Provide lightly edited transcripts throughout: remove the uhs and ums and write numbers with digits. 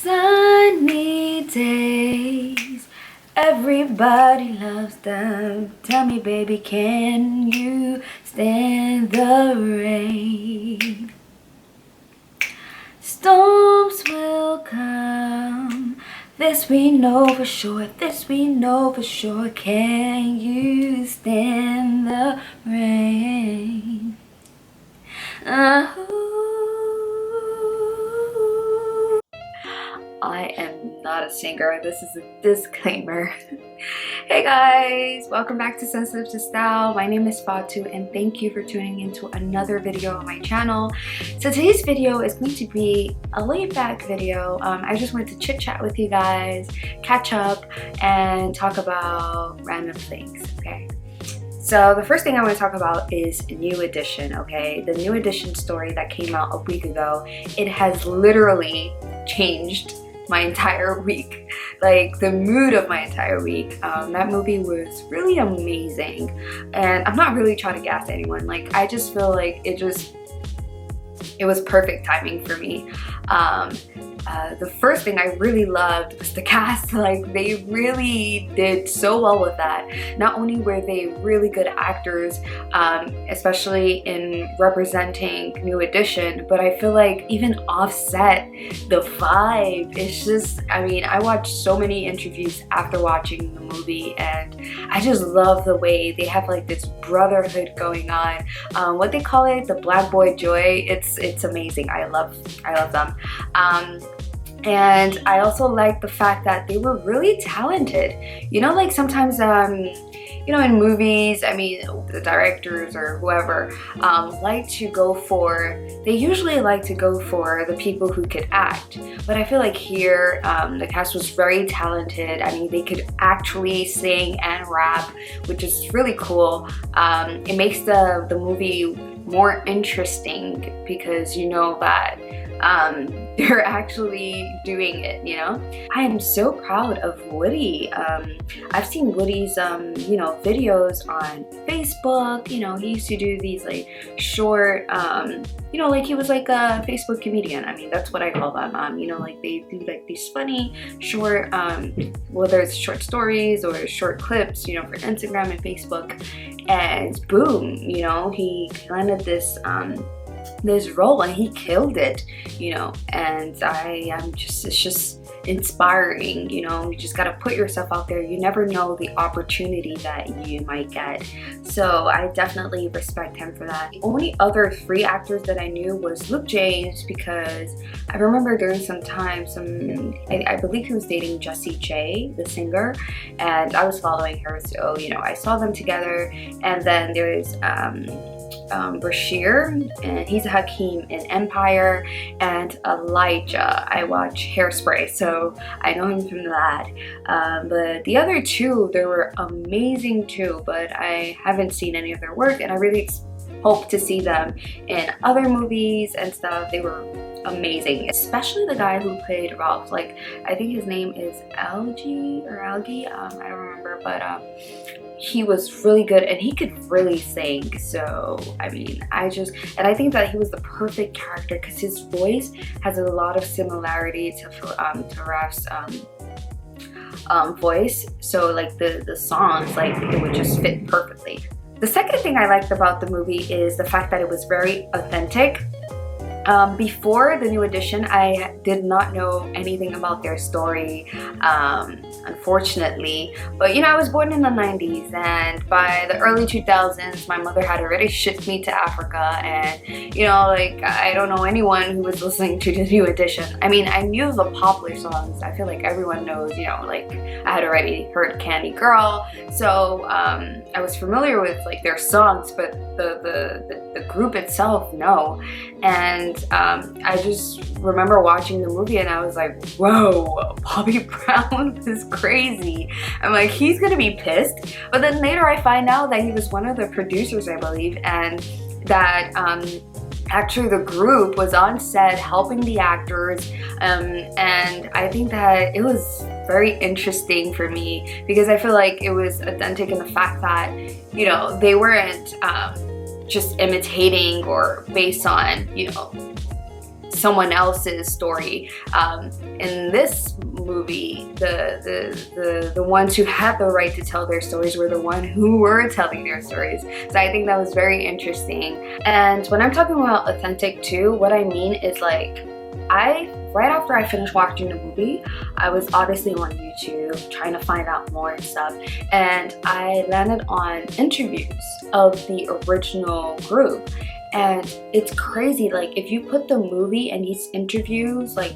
Sunny days, everybody loves them. Tell me, baby, can you stand the rain? Storms will come, this we know for sure, this we know for sure. Can you stand the rain? I am not a singer. This is a disclaimer. Hey guys, welcome back to Sensitive to Style. My name is Fatu and thank you for tuning into another video on my channel. So today's video is going to be a laid back video. I just wanted to chit chat with you guys, catch up, and talk about random things, okay? So the first thing I want to talk about is New Edition, okay? The New Edition story that came out a week ago. It has literally changed my entire week, like the mood of my entire week. That movie was really amazing, and I'm not really trying to gas anyone. Like, I just feel like it was perfect timing for me. The first thing I really loved was the cast. Like, they really did so well with that. Not only were they really good actors, especially in representing New Edition, but I feel like even Offset, the vibe, it's just, I mean, I watched so many interviews after watching the movie, and I just love the way they have like this brotherhood going on. What they call it, the Black Boy Joy, it's amazing. I love them. And I also like the fact that they were really talented. You know, like sometimes, you know, in movies, I mean, the directors or whoever they usually like to go for the people who could act. But I feel like here, the cast was very talented. I mean, they could actually sing and rap, which is really cool. It makes the movie more interesting because you know that they're actually doing it, you know? I am so proud of Woody. I've seen Woody's, you know, videos on Facebook. You know, he used to do these like short, you know, like he was like a Facebook comedian. I mean, that's what I call them. You know, like they do like these funny short, whether it's short stories or short clips, you know, for Instagram and Facebook. And boom, you know, he landed this role and he killed it, you know. And it's just inspiring, you know. You just got to put yourself out there. You never know the opportunity that you might get. So I definitely respect him for that. The only other three actors that I knew was Luke James, because I remember during some time, I believe he was dating Jessie J, the singer, and I was following her, so you know, I saw them together. And then there's Bashir, and he's a Hakeem in Empire, and Elijah. I watch Hairspray, so I know him from that. But the other two, they were amazing too, but I haven't seen any of their work, and I really hope to see them in other movies and stuff. They were amazing, especially the guy who played Ralph. Like, I think his name is Algie, I don't remember, but he was really good and he could really sing. So I mean, I think that he was the perfect character because his voice has a lot of similarity to Ralph's voice. So like the songs, like it would just fit perfectly. The second thing I liked about the movie is the fact that it was very authentic. Before the New Edition, I did not know anything about their story, unfortunately. But you know, I was born in the 90s, and by the early 2000s, my mother had already shipped me to Africa, and you know, like, I don't know anyone who was listening to the New Edition. I mean, I knew the popular songs. I feel like everyone knows, you know, like I had already heard Candy Girl, so I was familiar with like their songs, but the group itself, no. And I just remember watching the movie and I was like, whoa, Bobby Brown is crazy. I'm like, he's gonna be pissed. But then later I find out that he was one of the producers, I believe, and that actually the group was on set helping the actors, and I think that it was very interesting for me because I feel like it was authentic in the fact that, you know, they weren't just imitating or based on, you know, someone else's story. In this movie, the ones who had the right to tell their stories were the ones who were telling their stories. So I think that was very interesting. And when I'm talking about authentic too, what I mean is like, right after I finished watching the movie, I was obviously on YouTube trying to find out more and stuff, and I landed on interviews of the original group. And it's crazy, like if you put the movie and these interviews like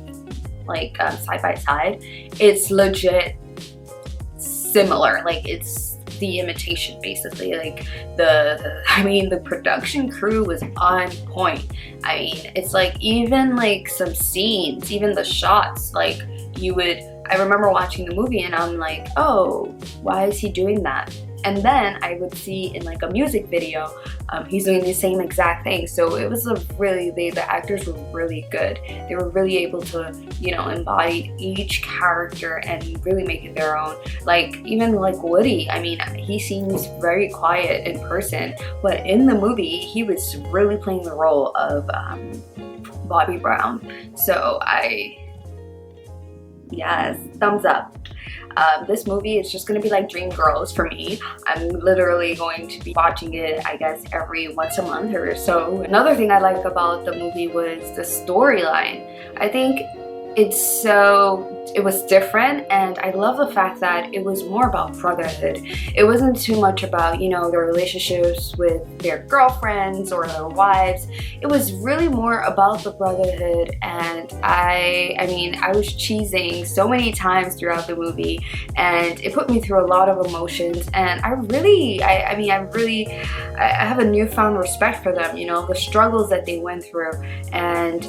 side by side, it's legit similar. Like it's the imitation basically. Like the production crew was on point. I mean, it's like even like some scenes, even the shots, like I remember watching the movie and I'm like, oh, why is he doing that? And then I would see in like a music video, he's doing the same exact thing. So it was the actors were really good. They were really able to, you know, embody each character and really make it their own. Like even like Woody, I mean, he seems very quiet in person, but in the movie, he was really playing the role of Bobby Brown. So yes, thumbs up. This movie is just gonna be like Dreamgirls for me. I'm literally going to be watching it, I guess, every once a month or so. Another thing I like about the movie was the storyline. I think it was different, and I love the fact that it was more about brotherhood. It wasn't too much about, you know, their relationships with their girlfriends or their wives. It was really more about the brotherhood, and I mean, I was cheesing so many times throughout the movie, and it put me through a lot of emotions. And I have a newfound respect for them, you know, the struggles that they went through. And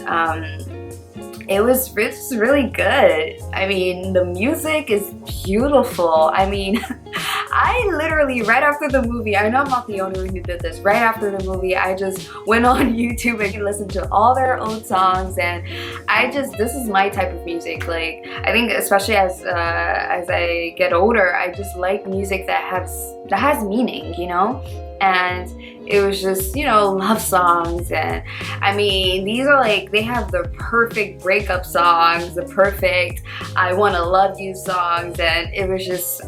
it was really good. I mean, the music is beautiful. I mean, I literally, right after the movie, I know I'm not the only one who did this, right after the movie, I just went on YouTube and listened to all their old songs, and this is my type of music. Like, I think especially as I get older, I just like music that has meaning, you know? And it was just, you know, love songs. And I mean, these are like, they have the perfect breakup songs, the perfect I wanna love you songs, and it was just,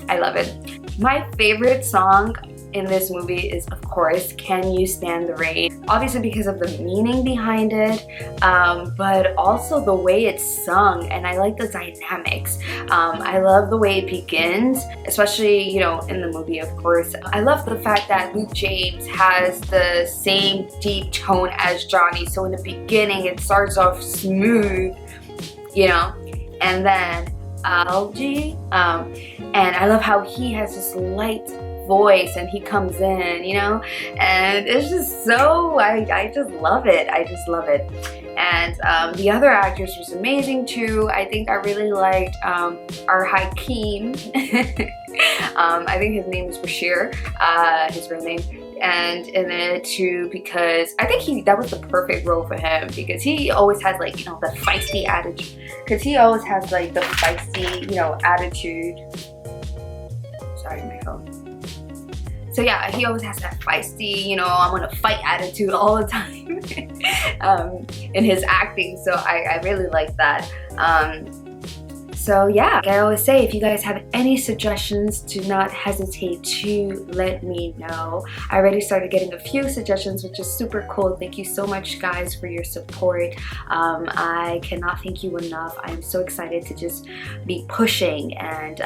I love it. My favorite song in this movie is, of course, Can You Stand the Rain? Obviously because of the meaning behind it, but also the way it's sung, and I like the dynamics. I love the way it begins, especially, you know, in the movie, of course. I love the fact that Luke James has the same deep tone as Johnny. So in the beginning, it starts off smooth, you know, and then Algie, and I love how he has this light voice and he comes in, you know, and it's just so, I just love it. I just love it. And the other actress was amazing too. I think I really liked our Hakeem. I think his name is Bashir, his real name. And in it too, because I think that was the perfect role for him, because he always has like, you know, the feisty attitude. Because he always has like the feisty, you know, attitude. Sorry, my phone. So yeah, he always has that feisty, you know, I'm gonna fight attitude all the time in his acting. So I really like that. So yeah, like I always say, if you guys have any suggestions, do not hesitate to let me know. I already started getting a few suggestions, which is super cool. Thank you so much, guys, for your support. I cannot thank you enough. I'm so excited to just be pushing. And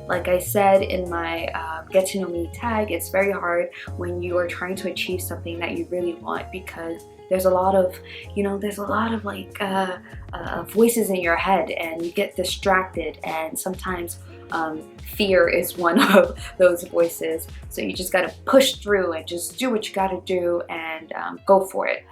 like I said in my get to know me tag, it's very hard when you are trying to achieve something that you really want, because there's a lot of, you know, like voices in your head, and you get distracted, and sometimes fear is one of those voices. So you just gotta push through and just do what you gotta do and go for it.